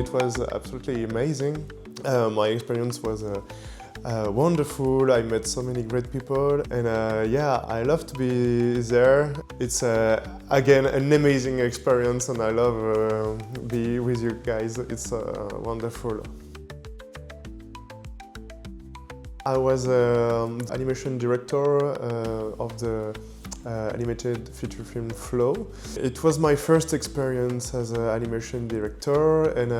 it was absolutely amazing. My experience was wonderful. I met so many great people, and yeah, I love to be there. It's again an amazing experience, and I love be with you guys. It's wonderful. I was animation director of the animated feature film Flow. It was my first experience as an animation director, and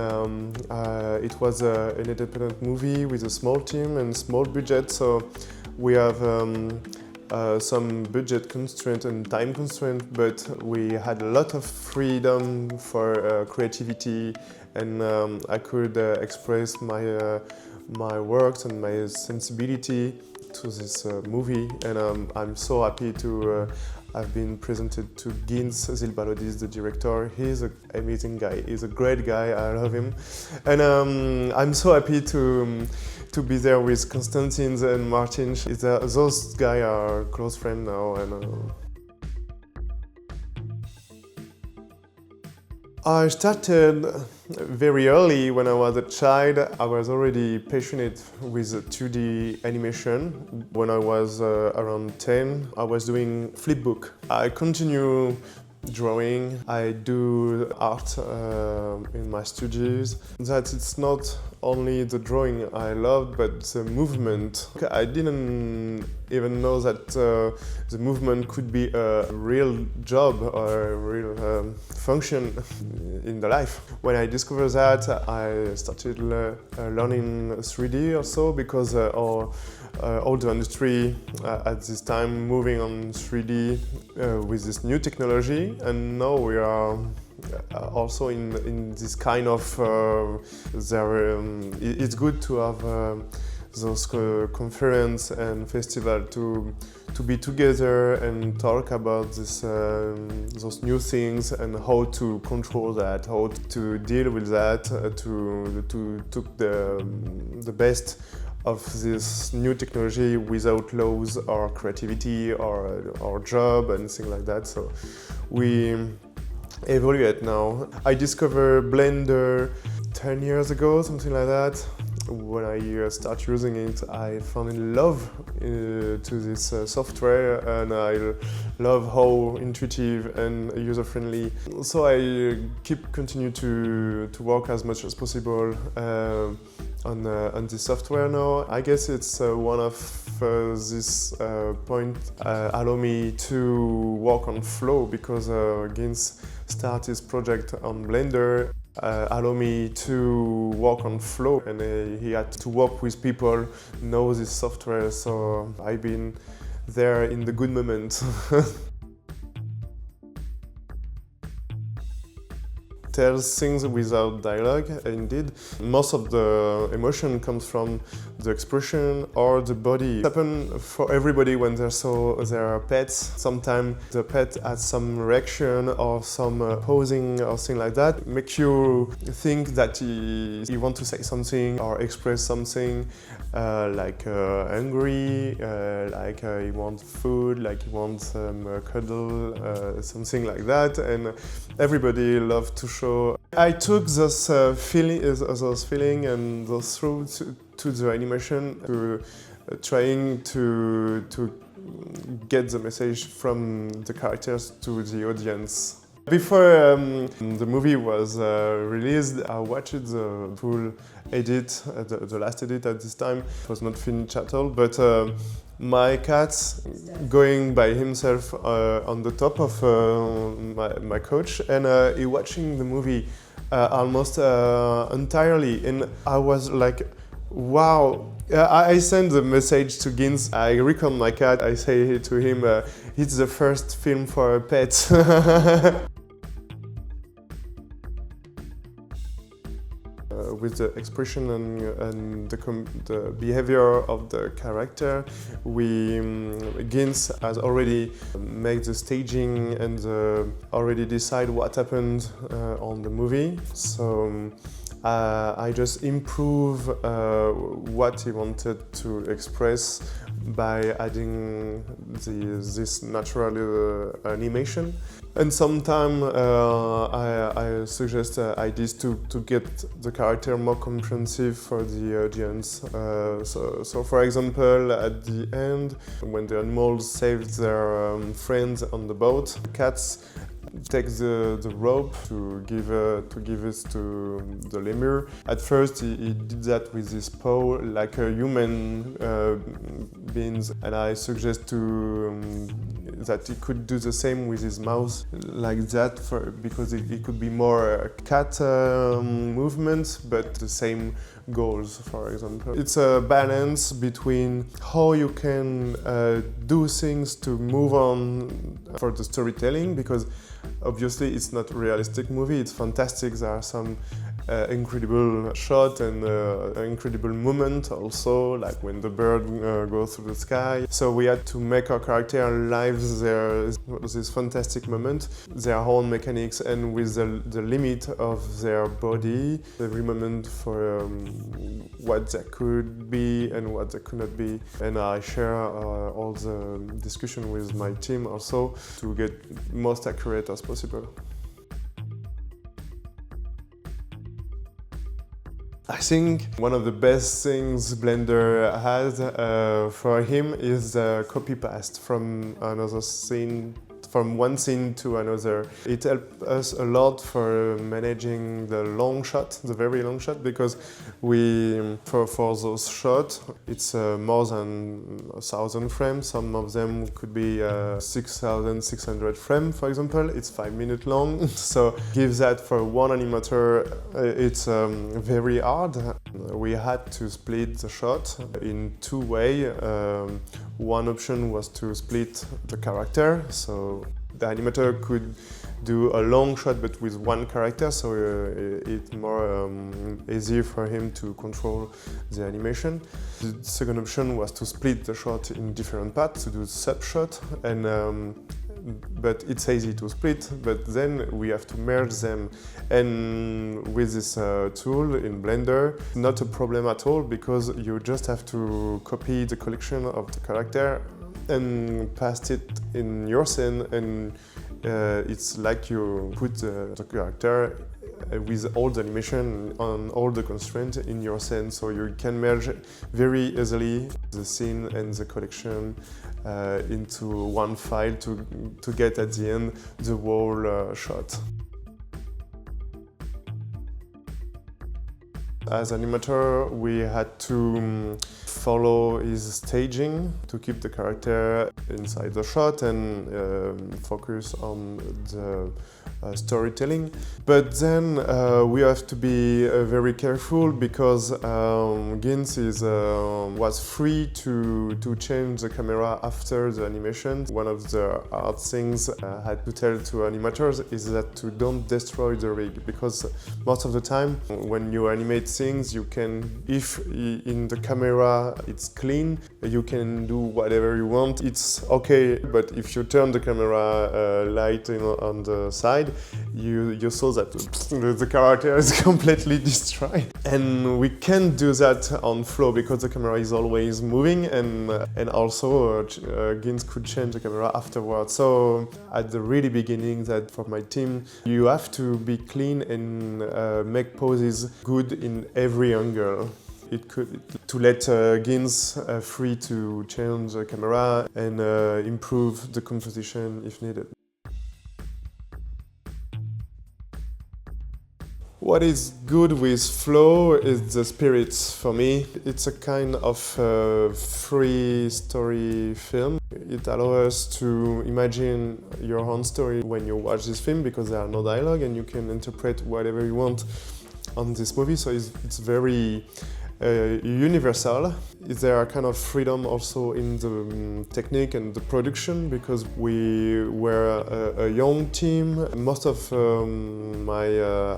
it was an independent movie with a small team and small budget, so we have some budget constraint and time constraint, but we had a lot of freedom for creativity, and I could express my works and my sensibility to this movie, and I'm so happy to have been presented to Gins Zilbalodis, the director. He's an amazing guy. He's a great guy. I love him, and I'm so happy to be there with Constantine and Martin. Those guys are close friends now, and I started very early. When I was a child, I was already passionate with 2D animation. When I was around 10, I was doing flipbook. I continue drawing. I do art in my studios. That it's not only the drawing I loved, but the movement. I didn't even know that the movement could be a real job or a real function in the life. When I discovered that, I started learning 3D also, because all the industry at this time moving on 3D with this new technology, and now we are also in this kind of it's good to have those conference and festival to be together and talk about this those new things and how to control that, how to deal with that, to took the best of this new technology without laws or creativity or job and things like that. So we evaluate now. I discovered Blender 10 years ago, something like that. When I start using it, I fell in love to this software, and I love how intuitive and user-friendly. So I continue to work as much as possible on this software now. I guess it's one of this point allow me to work on Flow, because Gins started his project on Blender. Allow me to work on Flow, and he had to work with people know this software, so I've been there in the good moment. Tells things without dialogue, indeed. Most of the emotion comes from the expression or the body. It happens for everybody when there are pets. Sometimes the pet has some reaction or some posing or thing like that. Make you think that he wants to say something or express something, like angry, like he wants food, like he wants cuddle, something like that. And everybody loves to show. I took those feeling and those through to the animation, to trying to get the message from the characters to the audience. Before the movie was released, I watched the full edit, the last edit at this time. It was not finished at all, but my cat's going by himself on the top of my couch, and he watching the movie almost entirely, and I was like, wow. I sent the message to Gins. I record my cat. I say to him, it's the first film for a pet. With the expression and the behavior of the character, Gins has already made the staging and already decide what happened on the movie. So I just improve what he wanted to express by adding this natural animation. And sometimes I suggest ideas to get the character more comprehensive for the audience. So for example, at the end, when the animals save their friends on the boat, the cats take the rope to give it to the lemur. At first he did that with his paw like a human being, and I suggest that he could do the same with his mouth like that because it could be more cat movements but the same goals, for example. It's a balance between how you can do things to move on for the storytelling, because obviously it's not a realistic movie, it's fantastic, there are some incredible shot and incredible moment also, like when the bird goes through the sky. So we had to make our character live this fantastic moment, their own mechanics, and with the limit of their body, every moment for what they could be and what they could not be. And I share all the discussion with my team also to get most accurate as possible. I think one of the best things Blender has for him is the copy paste from another scene, from one scene to another. It helped us a lot for managing the long shot, the very long shot, because for those shots, it's more than 1,000 frames. Some of them could be 6,600 frames, for example. It's 5 minutes long, so give that for one animator, it's very hard. We had to split the shot in two ways. One option was to split the character, so the animator could do a long shot but with one character, so it's more easy for him to control the animation. The second option was to split the shot in different parts, to do sub-shot, and but it's easy to split, but then we have to merge them. And with this tool in Blender, not a problem at all, because you just have to copy the collection of the character and paste it in your scene, and it's like you put the character with all the animation on all the constraints in your scene, so you can merge very easily the scene and the collection into one file to get at the end the whole shot. As animator, we had to follow his staging to keep the character inside the shot and focus on the storytelling. But then we have to be very careful, because Gins was free to change the camera after the animation. One of the hard things I had to tell to animators is that to don't destroy the rig, because most of the time when you animate things, you can, if in the camera it's clean, you can do whatever you want, it's okay. But if you turn the camera light on the side, you saw that the character is completely destroyed. And we can't do that on flow, because the camera is always moving, and also Gins could change the camera afterwards. So at the really beginning, that for my team, you have to be clean and make poses good in every angle. It could to let Gins free to change the camera and improve the composition if needed. What is good with flow is the spirits for me. It's a kind of free story film. It allows us to imagine your own story when you watch this film, because there are no dialogue and you can interpret whatever you want on this movie. So it's very universal. There are kind of freedom also in the technique and the production, because we were a young team. Most of my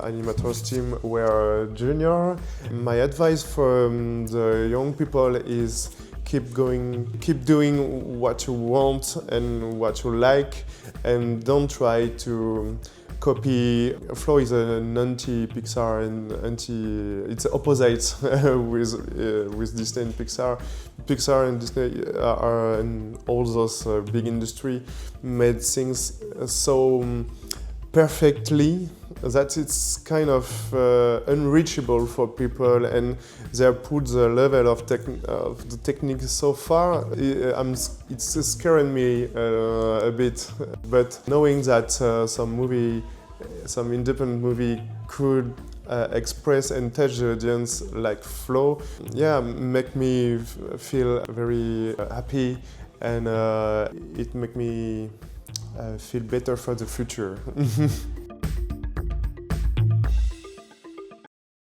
animators team were junior. My advice for the young people is keep doing what you want and what you like, and don't try to copy. Flow is an anti-Pixar and it's opposite with Disney and Pixar. Pixar and Disney are in all those big industry made things so perfectly that it's kind of unreachable for people, and they put the level of the technique so far. It's scaring me a bit, but knowing that some independent movie could express and touch the audience like Flow, yeah, make me feel very happy, and it make me feel better for the future.